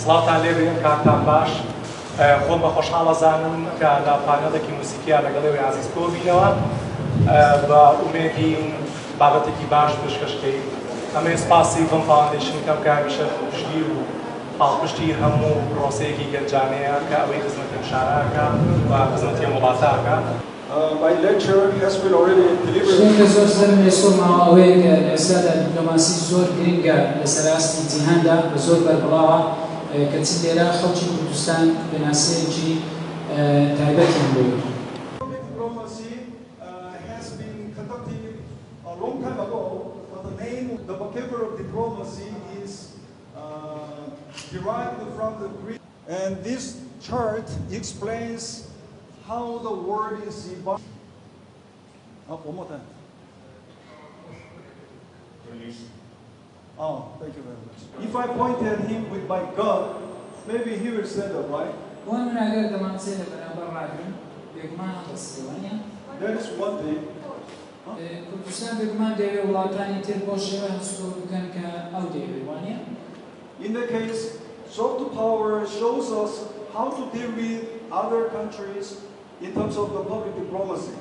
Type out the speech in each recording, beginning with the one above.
سڵاتان لێبێن کاتتان باش خۆم بە خۆشحاڵەزانم کە لە پانێڵێکی موزیکیە لەگەڵێوی عزیز تۆ بینەوە بە ئومێدی بابەتێکی باش پێشکەشکەی ئەمە سپاسی بم فاوندیشن کەم کە هەمیشە پشتی و پاڵپشتی هەموو پرۆسەیەکی گەنجانەیە کە ئەوەی خزمەتی شارەکە و خزمەتی وڵاتەکە. My lecture has been already delivered. شتێکە زۆر سەرم لێسۆما ئەوەیە کە ئێستادا دیپلۆماسی زۆر گرنگە لەسەر ئاستی جیهاندا بە زۆر بەربڵاوە کە چ لێرە خەڵکی کوردستان بەناسەیەکی تایبەتیان بووە. Diplomacy has been conducted a long time ago, but the vocabulary of diplomacy is derived from the Greek. And this chart explains how the word is evolved. One more time. Oh, thank you very much. If I point at him with my gun, maybe he will stand up, right? That is one thing. In the case, soft power shows us how to deal with other countries in terms of the public diplomacy.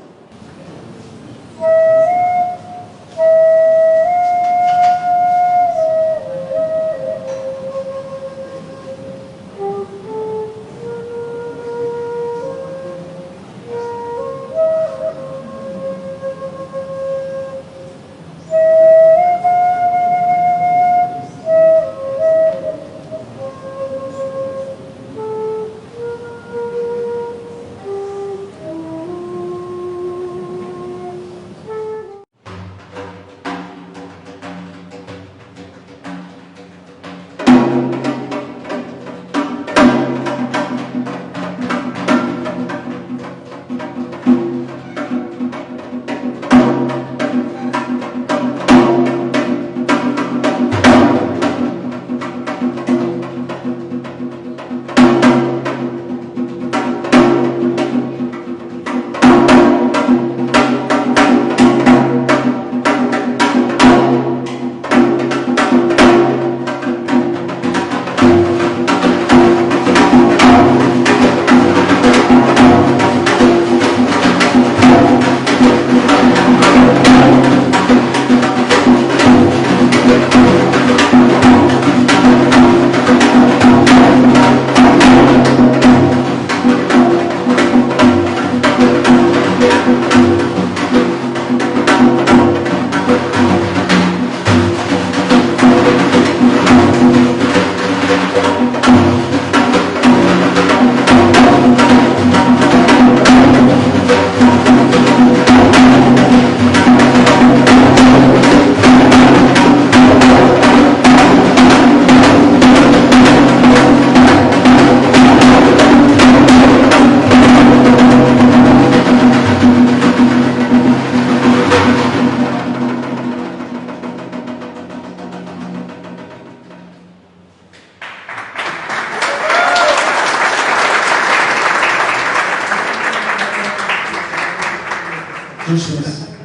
Christmas.